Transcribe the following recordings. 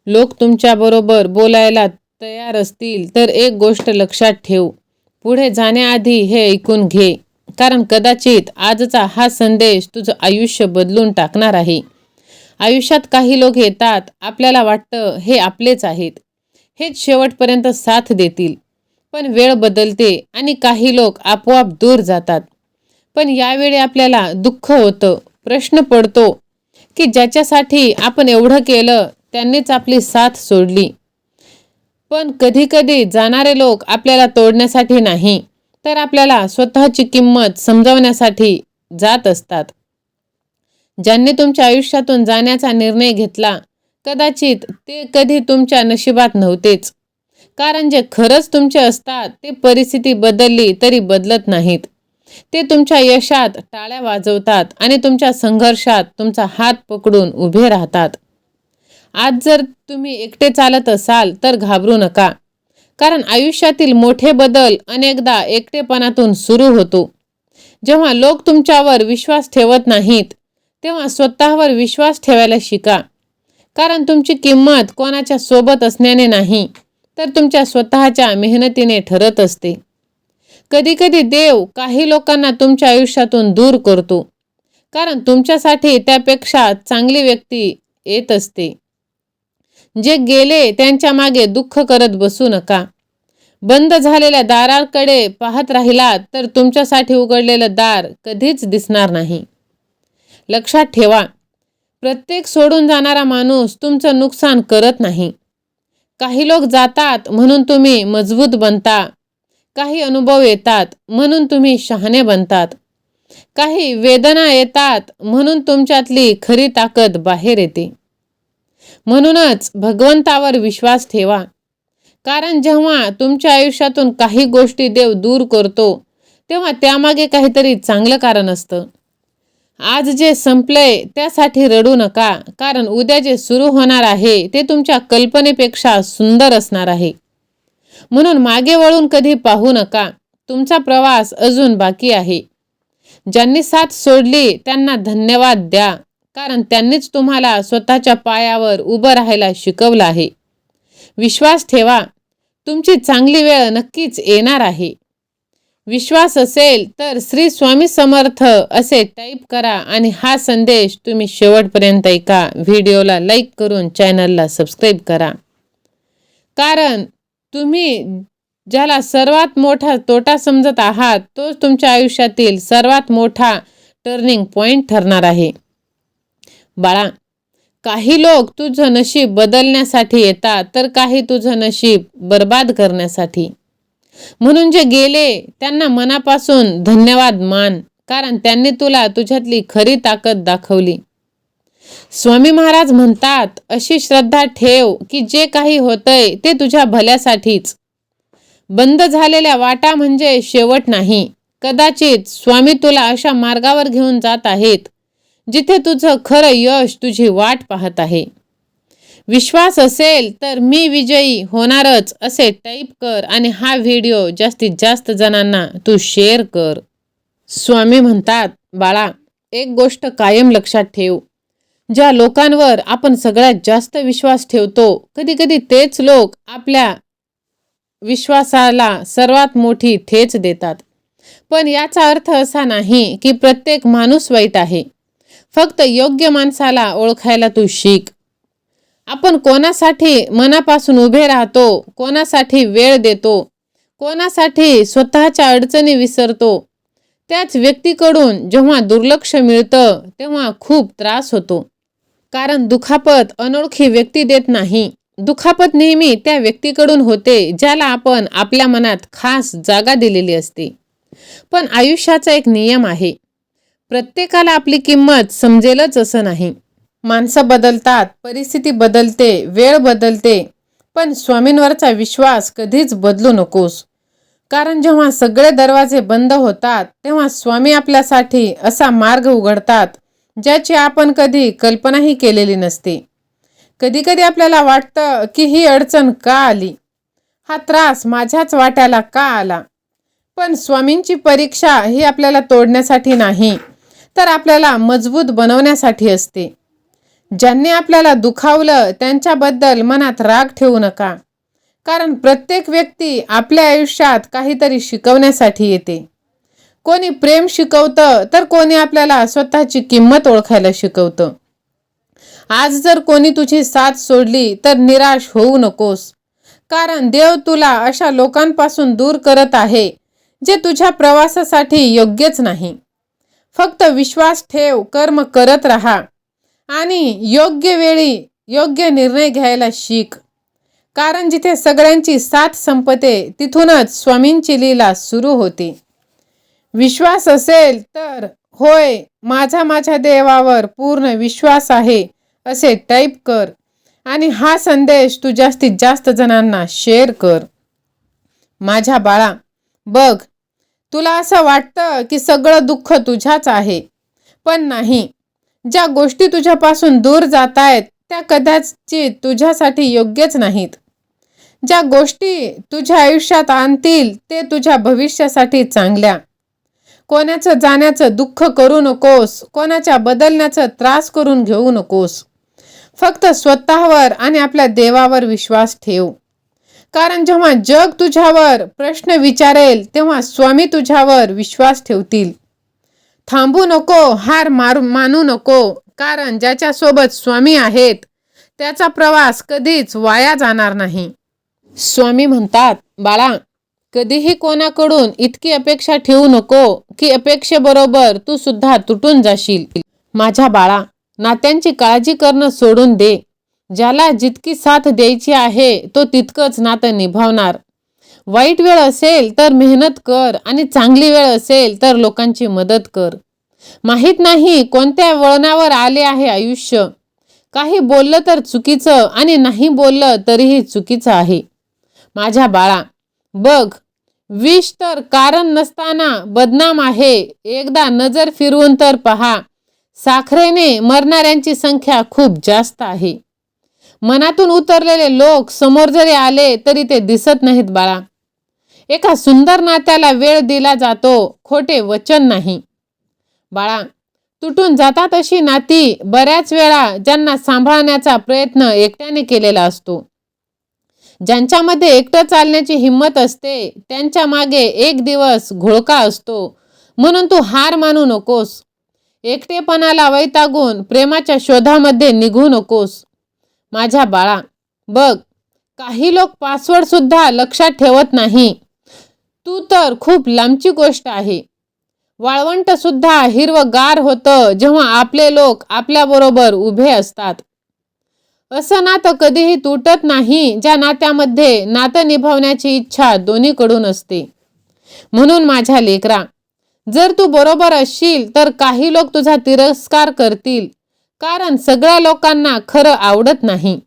लोक तुमच्याबरोबर बोलायला तयार असतील तर एक गोष्ट लक्षात ठेव. पुढे जाण्याआधी हे ऐकून घे, कारण कदाचित आजचा हा संदेश तुझं आयुष्य बदलून टाकणार आहे. आयुष्यात काही लोक येतात, आपल्याला वाटतं हे आपलेच आहेत, हेच शेवटपर्यंत साथ देतील. पण वेळ बदलते आणि काही लोक आपोआप दूर जातात. पण यावेळी आपल्याला दुःख होतं. प्रश्न पडतो की ज्याच्यासाठी आपण एवढं केलं त्यांनीच आपली साथ सोडली. पण कधी-कधी जाणारे लोक आपल्याला तोडण्यासाठी नाही, तर आपल्याला स्वतःची किंमत समजावण्यासाठी जात असतात. ज्यांनी तुमच्या आयुष्यातून जाण्याचा निर्णय घेतला, कदाचित ते कधी तुमच्या नशिबात नव्हतेच. कारण जे खरंच तुमचे असतात ते परिस्थिती बदलली तरी बदलत नाहीत. ते तुमच्या यशात टाळ्या वाजवतात आणि तुमच्या संघर्षात तुमचा हात पकडून उभे राहतात. आज जर तुम्ही एकटे चालत असाल तर घाबरू नका, कारण आयुष्यातील मोठे बदल अनेकदा एकटेपणातून सुरू होतो. जेव्हा लोक तुमच्यावर विश्वास ठेवत नाहीत, तेव्हा स्वतःवर विश्वास ठेवायला शिका. कारण तुमची किंमत कोणाच्या सोबत असण्याने नाही, तर तुमच्या स्वतःच्या मेहनतीने ठरत असते. कधीकधी देव काही लोकांना तुमच्या आयुष्यातून दूर करतो, कारण तुमच्यासाठी त्यापेक्षा चांगली व्यक्ती येत असते. जे गेले त्यांच्या मागे दुःख करत बसू नका. बंद झालेल्या दाराकडे पाहत राहिलात तर तुमच्यासाठी उघडलेलं दार कधीच दिसणार नाही. लक्षात ठेवा, प्रत्येक सोडून जाणारा माणूस तुमचं नुकसान करत नाही. काही लोक जातात म्हणून तुम्ही मजबूत बनता. काही अनुभव येतात म्हणून तुम्ही शहाणे बनतात. काही वेदना येतात म्हणून तुमच्यातली खरी ताकद बाहेर येते. म्हणूनच भगवंतावर विश्वास ठेवा, कारण जेव्हा तुमच्या आयुष्यातून काही गोष्टी देव दूर करतो, तेव्हा त्यामागे काहीतरी चांगलं कारण असतं. आज जे संपलंय त्यासाठी रडू नका, कारण उद्या जे सुरू होणार आहे ते तुमच्या कल्पनेपेक्षा सुंदर असणार आहे. म्हणून मागे वळून कधी पाहू नका. तुमचा प्रवास अजून बाकी आहे. ज्यांनी साथ सोडली त्यांना धन्यवाद द्या, कारण त्यांनीच तुम्हाला स्वतःच्या पायावर उभं राहायला शिकवलं आहे. विश्वास ठेवा, तुमची चांगली वेळ नक्कीच येणार आहे. विश्वास असेल तर श्री स्वामी समर्थ असे टाईप करा आणि हा संदेश तुम्ही शेवटपर्यंत ऐका. व्हिडिओला लाईक करून चॅनलला सबस्क्राईब करा. कारण तुम्ही ज्याला सर्वात मोठा तोटा समजत आहात तोच तुमच्या आयुष्यातील सर्वात मोठा टर्निंग पॉइंट ठरणार आहे. बाळा, काही लोक तुझं नशीब बदलण्यासाठी येतात तर काही तुझं नशीब बर्बाद करण्यासाठी. म्हणून जे गेले त्यांना मनापासून धन्यवाद मान, कारण त्यांनी तुला तुझ्यातली खरी ताकद दाखवली. स्वामी महाराज म्हणतात, अशी श्रद्धा ठेव की जे काही होतंय ते तुझ्या भल्यासाठीच. बंद झालेल्या वाटा म्हणजे शेवट नाही. कदाचित स्वामी तुला अशा मार्गावर घेऊन जात आहेत जिथे तुझं खरं यश तुझी वाट पाहत आहे. विश्वास असेल तर मी विजयी होणारच असे टाईप कर आणि हा व्हिडिओ जास्तीत जास्त जणांना तू शेअर कर. स्वामी म्हणतात, बाळा, एक गोष्ट कायम लक्षात ठेव. ज्या लोकांवर आपण सगळ्यात जास्त विश्वास ठेवतो, कधी कधी तेच लोक आपल्या विश्वासाला सर्वात मोठी ठेच देतात. पण याचा अर्थ असा नाही की प्रत्येक माणूस वाईट आहे. फक्त योग्य माणसाला ओळखायला तू शिक. आपण कोणासाठी मनापासून उभे राहतो, कोणासाठी वेळ देतो, कोणासाठी स्वतःच्या अडचणी विसरतो, त्याच व्यक्तीकडून जेव्हा दुर्लक्ष मिळतं तेव्हा खूप त्रास होतो. कारण दुखापत अनोळखी व्यक्ती देत नाही. दुखापत नेहमी त्या व्यक्तीकडून होते ज्याला आपण आपल्या मनात खास जागा दिलेली असते. पण आयुष्याचा एक नियम आहे, प्रत्येकाला आपली किंमत समजेलच असं नाही. माणसं बदलतात, परिस्थिती बदलते, वेळ बदलते, पण स्वामींवरचा विश्वास कधीच बदलू नकोस. कारण जेव्हा सगळे दरवाजे बंद होतात तेव्हा स्वामी आपल्यासाठी असा मार्ग उघडतात ज्याची आपण कधी कल्पनाही केलेली नसते. कधी कधी आपल्याला वाटतं की ही अडचण का आली, हा त्रास माझ्याच वाट्याला का आला. पण स्वामींची परीक्षा ही आपल्याला तोडण्यासाठी नाही, तर आपल्याला मजबूत बनवण्यासाठी असते. ज्यांनी आपल्याला दुखावलं त्यांच्याबद्दल मनात राग ठेवू नका, कारण प्रत्येक व्यक्ती आपल्या आयुष्यात काहीतरी शिकवण्यासाठी येते. कोणी प्रेम शिकवतं तर कोणी आपल्याला स्वतःची किंमत ओळखायला शिकवतं. आज जर कोणी तुझी साथ सोडली तर निराश होऊ नकोस, कारण देव तुला अशा लोकांपासून दूर करत आहे जे तुझ्या प्रवासासाठी योग्यच नाही. फक्त विश्वास ठेव, कर्म करत राहा आणि योग्य वेळी योग्य निर्णय घ्यायला शिक, कारण जिथे सगळ्यांची साथ संपते तिथूनच स्वामींची लीला सुरू होते. विश्वास असेल तर होय, माझ्या देवावर पूर्ण विश्वास आहे असे टाईप कर आणि हा संदेश तू जास्तीत जास्त जणांना शेअर कर. माझ्या बाळा, बघ, तुला असं वाटतं की सगळं दुःख तुझ्याच आहे, पण नाही. ज्या गोष्टी तुझ्यापासून दूर जात आहेत त्या कदाचित तुझ्यासाठी योग्यच नाहीत. ज्या गोष्टी तुझ्या आयुष्यात आणतील ते तुझ्या भविष्यासाठी चांगल्या. कोणाचं जाण्याचं दुःख करू नकोस, कोणाच्या बदलण्याचा त्रास करून घेऊ नकोस. फक्त स्वतःवर आणि आपल्या देवावर विश्वास ठेव, कारण जेव्हा जग तुझ्यावर प्रश्न विचारेल तेव्हा स्वामी तुझ्यावर विश्वास ठेवतील. थांबू नको, हार मानू नको, कारण ज्याच्यासोबत स्वामी आहेत त्याचा प्रवास कधीच वाया जाणार नाही. स्वामी म्हणतात, बाळा, कधीही कोणाकडून इतकी अपेक्षा ठेवू नको की अपेक्षेबरोबर तू सुद्धा तुटून जाशील. माझ्या बाळा, नात्यांची काळजी करणं सोडून दे. ज्याला जितकी साथ द्यायची आहे तो तितकंच नातं निभावणार. वाईट वेळ असेल तर मेहनत कर आणि चांगली वेळ असेल तर लोकांची मदत कर. माहित नाही कोणत्या वळणावर आले आहे आयुष्य. काही बोललं तर चुकीचं आणि नाही बोललं तरीही चुकीचं आहे. माझ्या बाळा, बघ, विष तर कारण नसताना बदनाम आहे. एकदा नजर फिरवून तर पहा, साखरेने मरणाऱ्यांची संख्या खूप जास्त आहे. मनातून उतरलेले लोक समोर जरी आले तरी ते दिसत नाहीत बाळा. एका सुंदर नात्याला वेळ दिला जातो, खोटे वचन नाही. बाळा, तुटून जातात अशी नाती बऱ्याच वेळा ज्यांना सांभाळण्याचा प्रयत्न एकट्याने केलेला असतो. ज्यांच्यामध्ये एकटं चालण्याची हिंमत असते त्यांच्या मागे एक दिवस घोळका असतो. म्हणून तू हार मानू नकोस. एकटेपणाला वैतागून प्रेमाच्या शोधामध्ये निघू नकोस. माझ्या बाळा, बघ, काही लोक पासवर्ड सुद्धा लक्षात ठेवत नाही. तू तर खूप लांबची गोष्ट आहे. वाळवंट सुद्धा हिरवगार होतं जेव्हा आपले लोक आपल्याबरोबर उभे असतात. असं नातं कधीही तुटत नाही ज्या नात्यामध्ये नातं निभावण्याची इच्छा दोन्हीकडून असते. म्हणून माझ्या लेकरा, जर तू बरोबर असशील तर काही लोक तुझा तिरस्कार करतील, कारण सगळ्या लोकांना खरं आवडत नाही.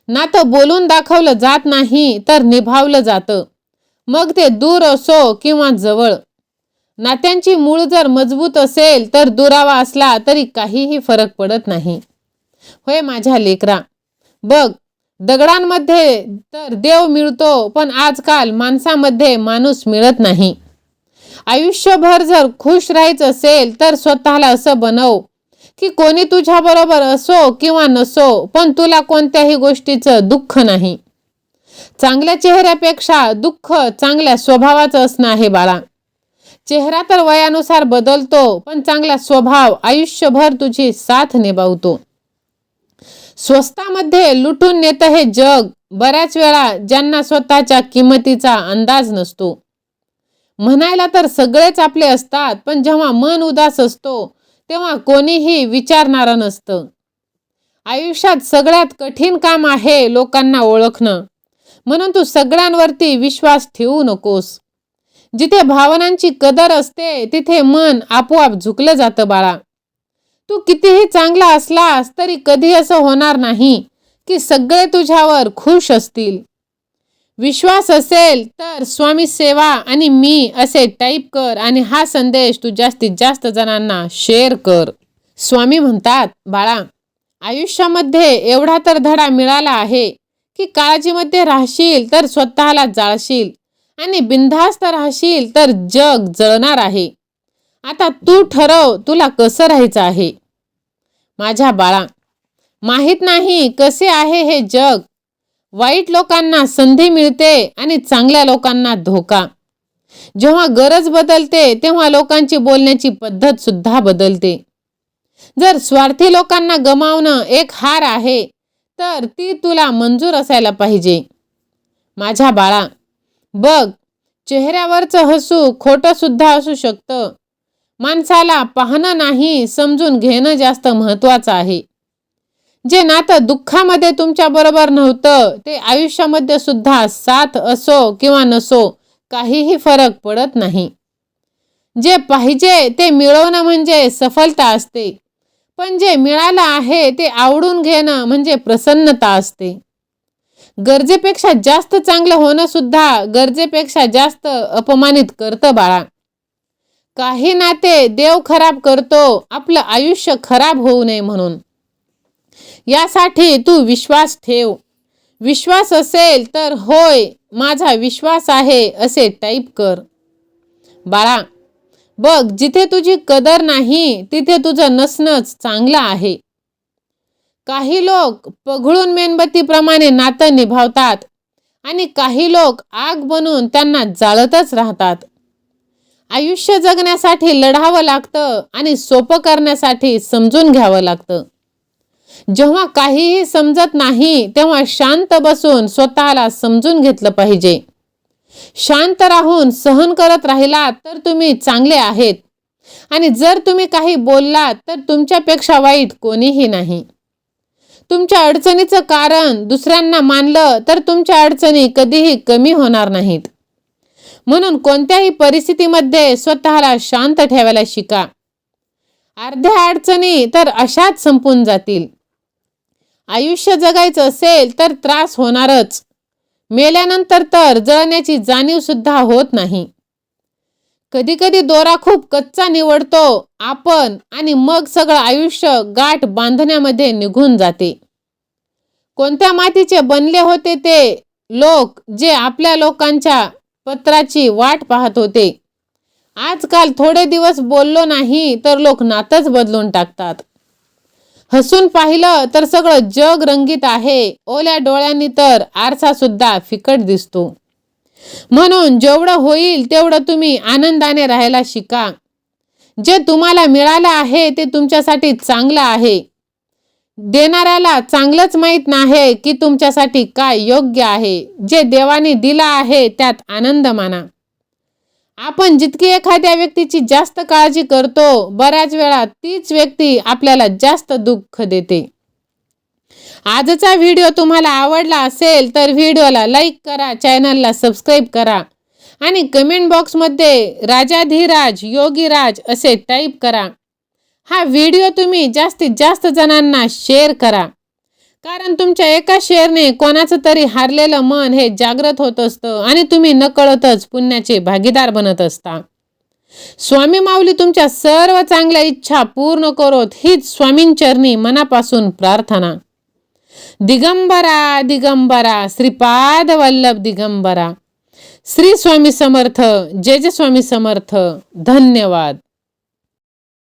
नातं बोलून दाखवलं जात नाही तर निभावलं जातं, मग ते दूर असो किंवा जवळ. नात्यांची मूळ जर मजबूत असेल तर दुरावा असला तरी काहीही फरक पडत नाही. होय माझ्या लेकरा, बघ, दगडांमध्ये तर देव मिळतो, पण आजकाल माणसामध्ये माणूस मिळत नाही. आयुष्यभर जर खुश राहायचं असेल तर स्वतःला असं बनव की कोणी तुझ्या बरोबर असो किंवा नसो, पण तुला कोणत्याही गोष्टीचं दुःख नाही. चांगल्या चेहऱ्यापेक्षा दुःख चांगल्या स्वभावाचं असणं आहे बाळा. चेहरा तर वयानुसार बदलतो, पण चांगला स्वभाव आयुष्यभर तुझी साथ निभावतो. स्वस्तामध्ये लुटून नेतं हे जग बऱ्याच वेळा ज्यांना स्वतःच्या किंमतीचा अंदाज नसतो. म्हणायला तर सगळेच आपले असतात, पण जेव्हा मन उदास असतो तेव्हा कोणीही विचारणारं नसतं. आयुष्यात सगळ्यात कठीण काम आहे लोकांना ओळखणं. म्हणून तू सगळ्यांवरती विश्वास ठेवू नकोस. जिथे भावनांची कदर असते तिथे मन आपोआप झुकलं जातं बाळा. तू कितीही चांगला असलास तरी कधी असं होणार नाही की सगळे तुझ्यावर खुश असतील. विश्वास असेल तर स्वामी सेवा आणि मी असे टाईप कर आणि हा संदेश तू जास्तीत जास्त जणांना शेअर कर. स्वामी म्हणतात, बाळा, आयुष्यामध्ये एवढा तर धडा मिळाला आहे की काळजीमध्ये राहशील तर स्वतःला जाळशील आणि बिनधास्त राहशील तर जग जळणार आहे. आता तू ठरव तुला कसं राहायचं आहे. माझ्या बाळा, माहीत नाही कसे आहे हे जग. वाईट लोकांना संधी मिळते आणि चांगल्या लोकांना धोका. जेव्हा गरज बदलते तेव्हा लोकांची बोलण्याची पद्धत सुद्धा बदलते. जर स्वार्थी लोकांना गमावणं एक हार आहे तर ती तुला मंजूर असायला पाहिजे. माझ्या बाळा, बघ, चेहऱ्यावरचं हसू खोटं सुद्धा असू शकतं. माणसाला पाहणं नाही, समजून घेणं जास्त महत्वाचं आहे. जे नातं दुःखामध्ये तुमच्या बरोबर नव्हतं ते आयुष्यामध्ये सुद्धा साथ असो किंवा नसो काहीही फरक पडत नाही. जे पाहिजे ते मिळवणं म्हणजे सफलता असते, पण जे मिळालं आहे ते आवडून घेणं म्हणजे प्रसन्नता असते. गरजेपेक्षा जास्त चांगलं होणं सुद्धा गरजेपेक्षा जास्त अपमानित करतं बाळा. काही नाते देव खराब करतो, आपलं आयुष्य खराब होऊ नये म्हणून. यासाठी तू विश्वास ठेव. विश्वास असेल तर होय, माझा विश्वास आहे असे टाईप कर. बाळा, बघ, जिथे तुझी कदर नाही तिथे तुझं नसणंच चांगलं आहे. काही लोक पघळून मेणबत्तीप्रमाणे नातं निभावतात आणि काही लोक आग बनून त्यांना जाळतच राहतात. आयुष्य जगण्यासाठी लढावं लागतं आणि सोपं करण्यासाठी समजून घ्यावं लागतं. जेव्हा काहीही समजत नाही तेव्हा शांत बसून स्वतःला समजून घेतलं पाहिजे. शांत राहून सहन करत राहिलात तर तुम्ही चांगले आहेत, आणि जर तुम्ही काही बोललात तर तुमच्यापेक्षा वाईट कोणीही नाही. तुमच्या अडचणीचं कारण दुसऱ्यांना मानलं तर तुमच्या अडचणी कधीही कमी होणार नाहीत. म्हणून कोणत्याही परिस्थितीमध्ये स्वतःला शांत ठेवायला शिका. अर्ध्या अडचणी तर अशाच संपून जातील. आयुष्य जगायचं असेल तर त्रास होणारच. मेल्यानंतर तर जळण्याची जाणीव सुद्धा होत नाही. कधी कधी दोरा खूप कच्चा निवडतो आपण, आणि मग सगळं आयुष्य गाठ बांधण्यामध्ये निघून जाते. कोणत्या मातीचे बनले होते ते लोक जे आपल्या लोकांच्या पत्राची वाट पाहत होते. आजकाल थोडे दिवस बोललो नाही तर लोक नातच बदलून टाकतात. हसून पाहिलं तर सगळं जग रंगीत आहे, ओल्या डोळ्यांनी तर आरसा सुद्धा फिकट दिसतो. म्हणून जेवढं होईल तेवढं तुम्ही आनंदाने राहायला शिका. जे तुम्हाला मिळालं आहे ते तुमच्यासाठी चांगलं आहे. देणाऱ्याला चांगलंच माहीत नाही की तुमच्यासाठी काय योग्य आहे. जे देवाने दिलं आहे त्यात आनंद माना. आपण जितकी एखाद्या व्यक्तीची जास्त काळजी करतो, बऱ्याच वेळा तीच व्यक्ती आपल्याला जास्त दुःख देते. आजचा व्हिडिओ तुम्हाला आवडला असेल तर व्हिडिओला लाईक करा, चॅनलला सबस्क्राईब करा आणि कमेंट बॉक्समध्ये राजाधिराज योगीराज असे टाईप करा. हा व्हिडिओ तुम्ही जास्तीत जास्त जणांना शेअर करा, कारण तुमच्या एका शेअरने कोणाचं तरी हारलेलं मन हे जागृत होत असतं आणि तुम्ही नकळतच पुण्याचे भागीदार बनत असता. स्वामी माऊली तुमच्या सर्व चांगल्या इच्छा पूर्ण करोत हीच स्वामींचरणी मनापासून प्रार्थना. दिगंबरा दिगंबरा श्रीपाद वल्लभ दिगंबरा. श्री स्वामी समर्थ. जय जय स्वामी समर्थ. धन्यवाद.